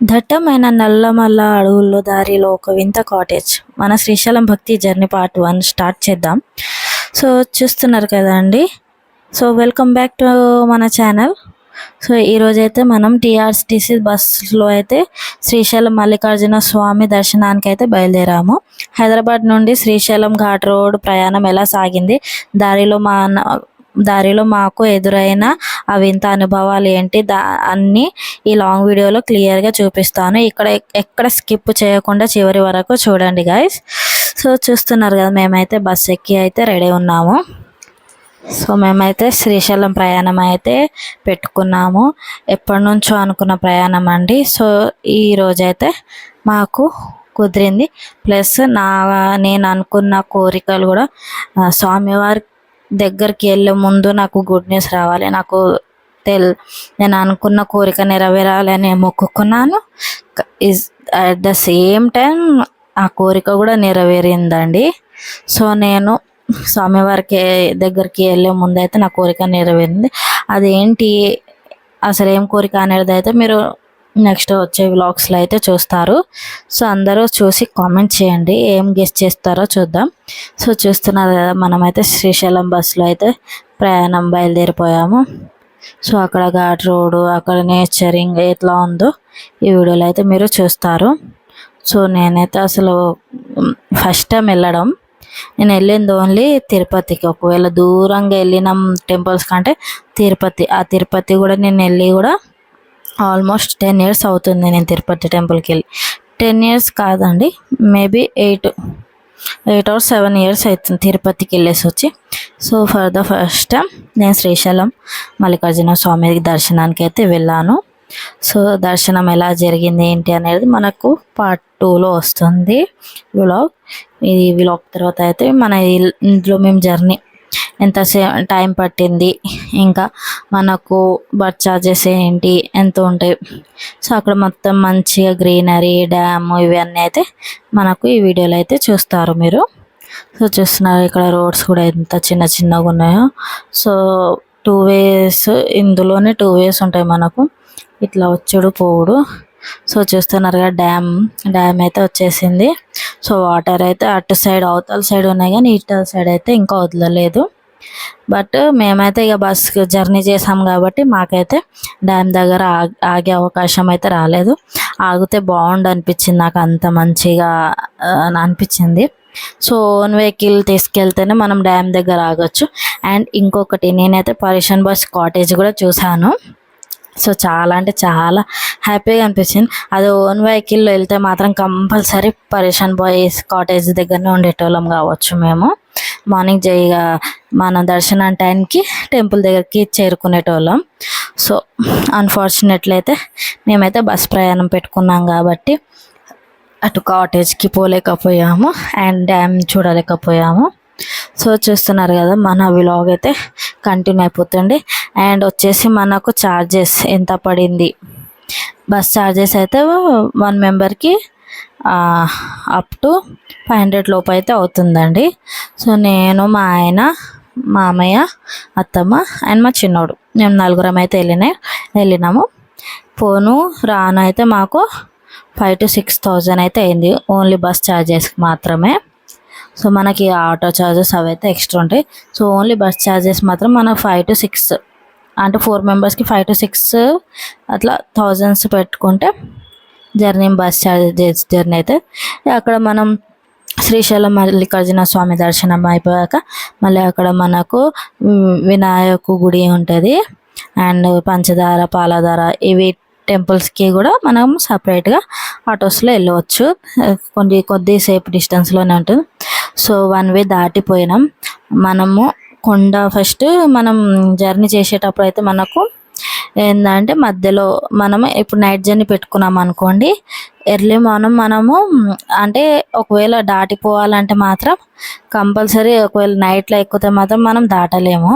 దట్టమైన నల్లమల్ల అడవుల్లో దారిలో ఒక వింత కాటేజ్. మన శ్రీశైలం భక్తి జర్నీ పార్ట్ 1 స్టార్ట్ చేద్దాం. సో చూస్తున్నారు కదండి. సో వెల్కమ్ బ్యాక్ టు మన ఛానల్. సో ఈరోజైతే మనం టీఆర్టీసీ బస్సులో అయితే శ్రీశైలం మల్లికార్జున స్వామి దర్శనానికి అయితే బయలుదేరాము. హైదరాబాద్ నుండి శ్రీశైలం ఘాట్ రోడ్ ప్రయాణం ఎలా సాగింది, దారిలో మాకు ఎదురైన ఆ వింత అనుభవాలు ఏంటి, అన్నీ ఈ లాంగ్ వీడియోలో క్లియర్గా చూపిస్తాను. ఎక్కడ స్కిప్ చేయకుండా చివరి వరకు చూడండి గైస్. సో చూస్తున్నారు కదా, మేమైతే బస్ ఎక్కి అయితే రెడీ ఉన్నాము. సో మేమైతే శ్రీశైలం ప్రయాణం అయితే పెట్టుకున్నాము. ఎప్పటి నుంచో అనుకున్న ప్రయాణం అండి. సో ఈరోజైతే మాకు కుదిరింది. ప్లస్ నేను అనుకున్న కోరికలు కూడా స్వామివారి దగ్గరికి వెళ్ళే ముందు నాకు గుడ్ న్యూస్ రావాలి, నేను అనుకున్న కోరిక నెరవేరాలి అని మొక్కుకున్నాను. అట్ ద సేమ్ టైం ఆ కోరిక కూడా నెరవేరిందండి. సో నేను స్వామివారికి దగ్గరికి వెళ్ళే ముందు అయితే నా కోరిక నెరవేరింది. అదేంటి అసలు ఏం కోరిక అనేది అయితే మీరు నెక్స్ట్ వచ్చే వ్లాగ్స్లో అయితే చూస్తారు. సో అందరూ చూసి కామెంట్ చేయండి, ఏం గెస్ట్ చేస్తారో చూద్దాం. సో చూస్తున్నారు కదా, మనమైతే శ్రీశైలం బస్సులో అయితే ప్రయాణం బయలుదేరిపోయాము. సో అక్కడ ఘాట్ రోడ్డు, అక్కడ నేచరింగ్ ఎట్లా ఉందో ఈ వీడియోలో అయితే మీరు చూస్తారు. సో నేనైతే అసలు ఫస్ట్ టైం వెళ్ళడం, నేను వెళ్ళింది ఓన్లీ తిరుపతికి. ఒకవేళ దూరంగా వెళ్ళిన టెంపుల్స్ కంటే తిరుపతి కూడా నేను వెళ్ళి కూడా ఆల్మోస్ట్ 10 years అవుతుంది. నేను తిరుపతి టెంపుల్కి వెళ్ళి 10 years కాదండి, మేబీ 8 or 7 years అవుతుంది తిరుపతికి వెళ్ళేసి వచ్చి. So for the first time నేను శ్రీశైలం మల్లికార్జున స్వామి దర్శనానికి అయితే వెళ్ళాను. సో దర్శనం ఎలా జరిగింది ఏంటి అనేది మనకు పార్ట్ 2లో వస్తుంది వ్లాగ్. ఈ వ్లాగ్ తర్వాత అయితే మన ఇంట్లో మేము జర్నీ ఎంత టైం పట్టింది, ఇంకా మనకు బస్ ఛార్జెస్ ఏంటి, ఎంత ఉంటాయి. సో అక్కడ మొత్తం మంచిగా గ్రీనరీ, డ్యామ్ ఇవన్నీ అయితే మనకు ఈ వీడియోలో అయితే చూస్తారు మీరు. సో చూస్తున్నారు ఇక్కడ రోడ్స్ కూడా ఎంత చిన్నగా ఉన్నాయో. సో 2 ways, ఇందులోనే 2 ways ఉంటాయి మనకు, ఇట్లా వచ్చుడు పోవుడు. సో చూస్తున్నారు కదా, డ్యామ్ అయితే వచ్చేసింది. సో వాటర్ అయితే అటు సైడ్ అవతల సైడ్ ఉన్నాయి, కానీ ఇటు సైడ్ అయితే ఇంకా వదలలేదు. బట్ మేమైతే ఇక బస్ జర్నీ చేసాం కాబట్టి మాకైతే డ్యామ్ దగ్గర ఆగే అవకాశం అయితే రాలేదు. ఆగితే బాగుండు అనిపించింది నాకు, అంత మంచిగా అనిపించింది. సో ఓన్ వెహికల్ తీసుకెళ్తేనే మనం డ్యామ్ దగ్గర ఆగొచ్చు. అండ్ ఇంకొకటి, నేనైతే పరేషన్ బస్ కాటేజ్ కూడా చూసాను. సో చాలా అంటే చాలా హ్యాపీగా అనిపించింది. అది ఓన్ వెహికల్లో వెళ్తే మాత్రం కంపల్సరీ పరేషన్ బాయ్స్ కాటేజ్ దగ్గరనే ఉండేటోళ్ళం కావచ్చు. మేము మార్నింగ్ మన దర్శనం టైంకి టెంపుల్ దగ్గరికి చేరుకునేటోళ్ళం. సో అన్ఫార్చునేట్లీ అయితే మేమైతే బస్ ప్రయాణం పెట్టుకున్నాం కాబట్టి అటు కాటేజ్కి పోలేకపోయాము అండ్ డ్యామ్ చూడలేకపోయాము. సో చూస్తున్నారు కదా, మన వ్లాగ్ అయితే కంటిన్యూ అయిపోతుంది. అండ్ వచ్చేసి మనకు ఛార్జెస్ ఎంత పడింది, బస్ ఛార్జెస్ అయితే 1 memberకి అప్ టు 500 లోపు అయితే అవుతుందండి. సో నేను, మా ఆయన, మామయ్య, అత్తమ్మ అండ్ మా చిన్నోడు, మేము 4 అయితే వెళ్ళినాము. పోను రాను అయితే మాకు 5,000 to 6,000 అయితే అయింది, ఓన్లీ బస్ ఛార్జెస్కి మాత్రమే. సో మనకి ఆటో ఛార్జెస్ అవి అయితే ఎక్స్ట్రా ఉంటాయి. సో ఓన్లీ బస్ ఛార్జెస్ మాత్రం మనకు 5 to 6, అంటే 4 membersకి 5 to 6 అట్లా thousands పెట్టుకుంటే బస్ ఛార్జెస్ జర్నీ అయితే. అక్కడ మనం శ్రీశైలం మల్లికార్జున స్వామి దర్శనం అయిపోయాక మళ్ళీ అక్కడ మనకు వినాయకు గుడి ఉంటుంది అండ్ పంచదార, పాలధార, ఇవి టెంపుల్స్కి కూడా మనం సపరేట్గా ఆటోస్లో వెళ్ళవచ్చు. కొద్దిసేపు డిస్టెన్స్లోనే ఉంటుంది. సో 1 way దాటిపోయినాం మనము. ఫస్ట్ మనం జర్నీ చేసేటప్పుడు అయితే మనకు ఏంటంటే మధ్యలో మనము ఇప్పుడు నైట్ జర్నీ పెట్టుకున్నాం అనుకోండి, ఎర్లీ మార్నింగ్ మనము అంటే ఒకవేళ దాటిపోవాలంటే మాత్రం కంపల్సరీ, ఒకవేళ నైట్లో ఎక్కితే మాత్రం మనం దాటలేము.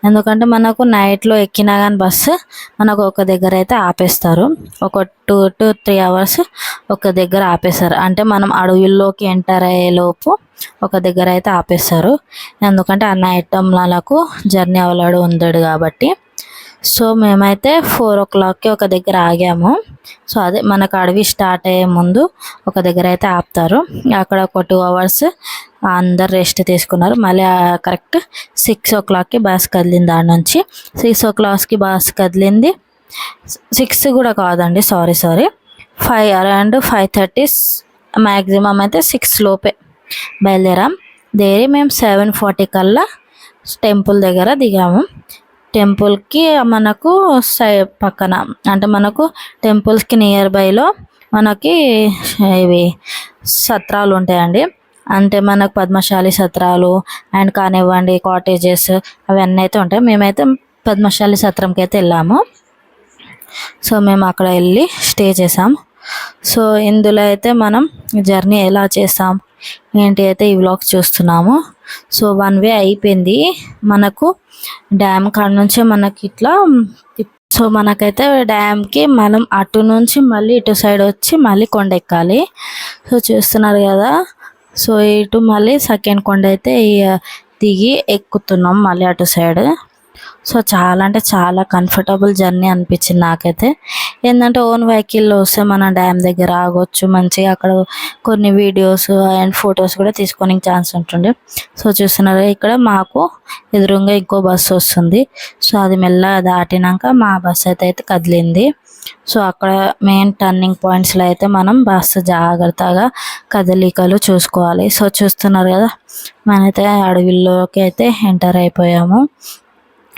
ఎందుకంటే మనకు నైట్లో ఎక్కినా కానీ బస్సు మనకు ఒక దగ్గర అయితే ఆపేస్తారు, ఒక 2 to 3 hours ఒక దగ్గర ఆపేస్తారు. అంటే మనం అడవుల్లోకి ఎంటర్ అయ్యేలోపు ఒక దగ్గర అయితే ఆపేస్తారు. ఎందుకంటే ఆ నైట్ టైంలకు జర్నీ అవ్వలేడు ఉండడు కాబట్టి. సో మేమైతే 4 o'clockకి ఒక దగ్గర ఆగాము. సో అదే మనకు అడవి స్టార్ట్ అయ్యే ముందు ఒక దగ్గర అయితే ఆపుతారు. అక్కడ ఒక 2 hours అందరు రెస్ట్ తీసుకున్నారు. మళ్ళీ కరెక్ట్ 6 o'clockకి బస్ కదిలింది. దాని నుంచి 6 o'clockకి బస్ కదిలింది. 6 కూడా కాదండి, సారీ 5 అరౌండ్ 5:30 మ్యాక్సిమం అయితే 6 లోపే బయలుదేరాం. మేము 7:40 కల్లా టెంపుల్ దగ్గర దిగాము. టెంపుల్కి మనకు పక్కన అంటే మనకు టెంపుల్స్కి నియర్ బైలో మనకి ఇవి సత్రాలు ఉంటాయండి. అంటే మనకు పద్మశాలి సత్రాలు అండ్ కానివ్వండి కాటేజెస్ అవన్నీ అయితే ఉంటాయి. మేమైతే పద్మశాలి సత్రంకి అయితే వెళ్ళాము. సో మేము అక్కడ వెళ్ళి స్టే చేసాం. సో ఇందులో అయితే మనం జర్నీ ఎలా చేసాం ఏంటి అయితే ఈ వ్లాగ్ చూస్తున్నాము. సో 1 way అయిపోయింది మనకు. డ్యామ్ కాడ నుంచి మనకి ఇట్లా సో మనకైతే డ్యామ్కి మనం అటు నుంచి మళ్ళీ ఇటు సైడ్ వచ్చి మళ్ళీ కొండ ఎక్కాలి. సో చూస్తున్నారు కదా. సో ఇటు మళ్ళీ సెకండ్ కొండ అయితే దిగి ఎక్కుతున్నాం మళ్ళీ అటు సైడ్. సో చాలా అంటే చాలా కంఫర్టబుల్ జర్నీ అనిపించింది నాకైతే. ఏంటంటే ఓన్ వెహికల్లో వస్తే మనం డ్యామ్ దగ్గర ఆగొచ్చు మంచిగా. అక్కడ కొన్ని వీడియోస్ అండ్ ఫొటోస్ కూడా తీసుకోనికి ఛాన్స్ ఉంటుండే. సో చూస్తున్నారు ఇక్కడ మాకు ఎదురుగా ఇంకో బస్సు వస్తుంది. సో అది మెల్లగా దాటినాక మా బస్సు అయితే కదిలింది. సో అక్కడ మెయిన్ టర్నింగ్ పాయింట్స్లో అయితే మనం బస్సు జాగ్రత్తగా కదలికలు చూసుకోవాలి. సో చూస్తున్నారు కదా, మనైతే అడవిలోకి అయితే ఎంటర్ అయిపోయాము.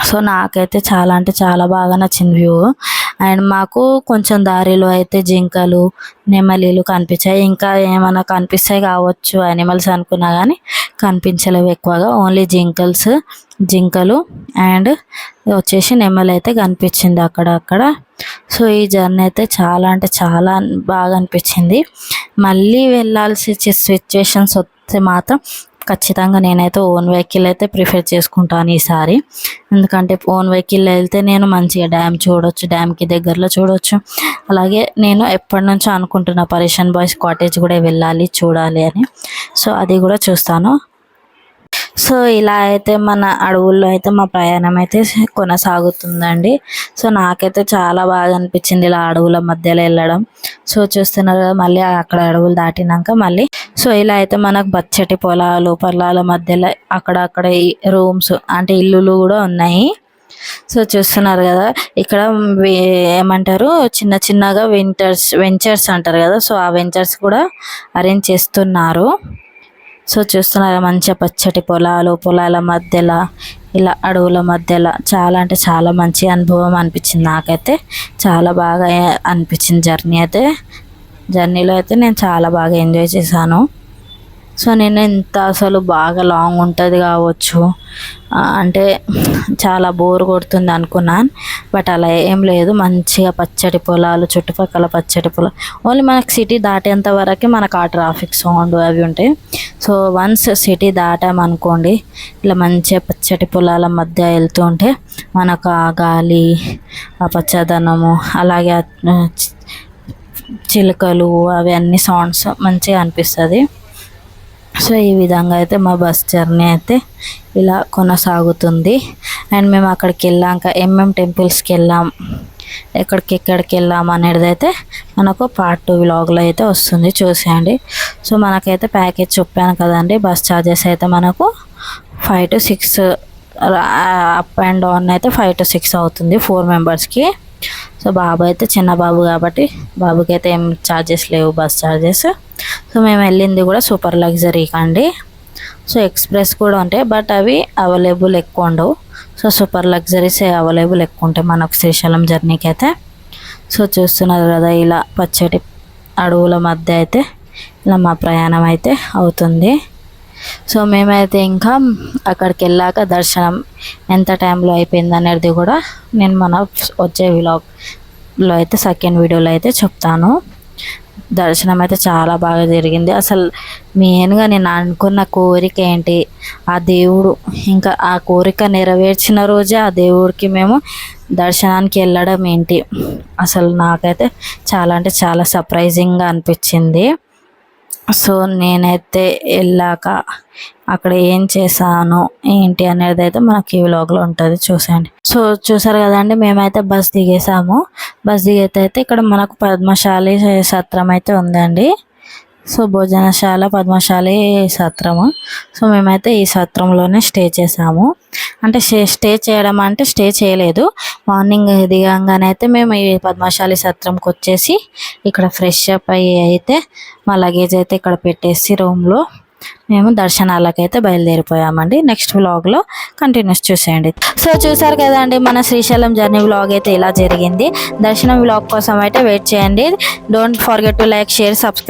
సో నాకైతే చాలా అంటే చాలా బాగా నచ్చింది వ్యూ. అండ్ మాకు కొంచెం దారిలో అయితే జింకలు నెమలీలు కనిపించాయి. ఇంకా ఏమైనా కనిపిస్తాయి కావచ్చు యానిమల్స్ అనుకున్నా కానీ కనిపించలేవు ఎక్కువగా. ఓన్లీ జింకలు అండ్ వచ్చేసి నెమలి అయితే కనిపించింది అక్కడక్కడ. సో ఈ జర్నీ అయితే చాలా అంటే చాలా బాగా అనిపించింది. మళ్ళీ వెళ్ళాల్సి సిచ్యువేషన్స్ వస్తే మాత్రం ఖచ్చితంగా నేనైతే ఓన్ వెహికల్ అయితే ప్రిఫర్ చేసుకుంటాను ఈసారి. ఎందుకంటే ఓన్ వెహికల్ వెళ్తే నేను మంచిగా డ్యామ్ చూడొచ్చు, డ్యామ్కి దగ్గరలో చూడొచ్చు. అలాగే నేను ఎప్పటి నుంచో అనుకుంటున్నా పరేషన్ బాయ్స్ కాటేజ్ కూడా వెళ్ళాలి చూడాలి అని. సో అది కూడా చూస్తాను. సో ఇలా అయితే మన అడవుల్లో అయితే మా ప్రయాణం అయితే కొనసాగుతుందండి. సో నాకైతే చాలా బాగా అనిపించింది ఇలా అడవుల మధ్యలో వెళ్ళడం. సో చూస్తున్నారు కదా, మళ్ళీ అక్కడ అడవులు దాటినాక మళ్ళీ సో ఇలా అయితే మనకు పచ్చటి పొలాల మధ్యలో అక్కడక్కడ రూమ్స్ అంటే ఇల్లులు కూడా ఉన్నాయి. సో చూస్తున్నారు కదా, ఇక్కడ ఏమంటారు చిన్నగా వెంచర్స్ అంటారు కదా. సో ఆ వెంచర్స్ కూడా అరేంజ్ చేస్తున్నారు. సో చూస్తున్నారు మంచిగా పచ్చటి పొలాల మధ్యలో ఇలా అడవుల మధ్యలో చాలా అంటే చాలా మంచి అనుభవం అనిపించింది నాకైతే. చాలా బాగా అనిపించింది జర్నీలో అయితే నేను చాలా బాగా ఎంజాయ్ చేశాను. సో నేను ఎంత అసలు బాగా లాంగ్ ఉంటుంది కావచ్చు అంటే చాలా బోర్ కొడుతుంది అనుకున్నాను. బట్ అలా ఏం లేదు, మంచిగా పచ్చటి పొలాలు, చుట్టుపక్కల పచ్చటి పొలాలు. ఓన్లీ మనకు సిటీ దాటేంత వరకే మనకు ఆ ట్రాఫిక్ సౌండ్ అవి ఉంటాయి. సో వన్స్ సిటీ దాటామనుకోండి ఇలా మంచిగా పచ్చటి పొలాల మధ్య వెళ్తూ ఉంటే మనకు ఆ గాలి, ఆ పచ్చదనము, అలాగే చిలుకలు అవి అన్ని సౌండ్స్ మంచిగా అనిపిస్తుంది. సో ఈ విధంగా అయితే మా బస్ జర్నీ అయితే ఇలా కొనసాగుతుంది. అండ్ మేము అక్కడికి వెళ్ళాక టెంపుల్స్కి వెళ్ళాం, ఎక్కడికి వెళ్ళాం అనేది అయితే మనకు పార్ట్ 2 వ్లాగ్లో అయితే వస్తుంది, చూసేయండి. సో మనకైతే ప్యాకేజ్ చెప్పాను కదండి, బస్ ఛార్జెస్ అయితే మనకు 5 to 6 అప్ అండ్ డౌన్ అయితే 5 to 6 అవుతుంది 4 మెంబర్స్కి. సో బాబు అయితే చిన్న బాబు కాబట్టి బాబుకి అయితే ఏం ఛార్జెస్ లేవు బస్ ఛార్జెస్. సో మేము వెళ్ళింది కూడా సూపర్ లగ్జరీకి అండి. సో ఎక్స్ప్రెస్ కూడా ఉంటాయి బట్ అవి అవైలబుల్ ఎక్కువ ఉండవు. సో సూపర్ లగ్జరీస్ అవైలబుల్ ఎక్కువ ఉంటాయి మనకు శ్రీశైలం జర్నీకి అయితే. సో చూస్తున్నారు కదా, ఇలా పచ్చటి అడవుల మధ్య అయితే ఇలా మా ప్రయాణం అయితే అవుతుంది. సో మేమైతే ఇంకా అక్కడికి వెళ్ళాక దర్శనం ఎంత టైంలో అయిపోయింది అనేది కూడా నేను మన వచ్చే వ్లాగ్లో అయితే సెకండ్ వీడియోలో అయితే చెప్తాను. దర్శనం అయితే చాలా బాగా జరిగింది. అసలు మెయిన్గా నేను అనుకున్న కోరిక ఏంటి, ఆ దేవుడు ఇంకా ఆ కోరిక నెరవేర్చిన రోజే ఆ దేవుడికి మేము దర్శనానికి వెళ్ళడం ఏంటి, అసలు నాకైతే చాలా అంటే చాలా సర్ప్రైజింగ్గా అనిపించింది. సో నేనైతే వెళ్ళాక అక్కడ ఏం చేశాను ఏంటి అనేది అయితే మనకి ఈ వ్లాగ్లో ఉంటుంది, చూసండి. సో చూసారు కదండి, మేమైతే బస్ దిగేసాము. బస్ దిగైతే ఇక్కడ మనకు పద్మశాలి సత్రం అయితే ఉందండి. సో భోజనశాల పద్మశాలి సత్రము. సో మేమైతే ఈ సత్రంలోనే స్టే చేసాము. అంటే స్టే చేయడం అంటే స్టే చేయలేదు. మార్నింగ్ దిగంగానే అయితే మేము ఈ పద్మశాలి సత్రంకి వచ్చేసి ఇక్కడ ఫ్రెష్ అప్ అయ్యి అయితే మా లగేజ్ అయితే ఇక్కడ పెట్టేసి రూమ్లో మేము దర్శనాలకైతే బయలుదేరిపోయామండి. నెక్స్ట్ వ్లాగ్లో కంటిన్యూస్ చూసేయండి. సో చూసారు కదండి, మన శ్రీశైలం జర్నీ వ్లాగ్ అయితే ఇలా జరిగింది. దర్శనం వ్లాగ్ కోసం అయితే వెయిట్ చేయండి. Don't forget to like, share, subscribe.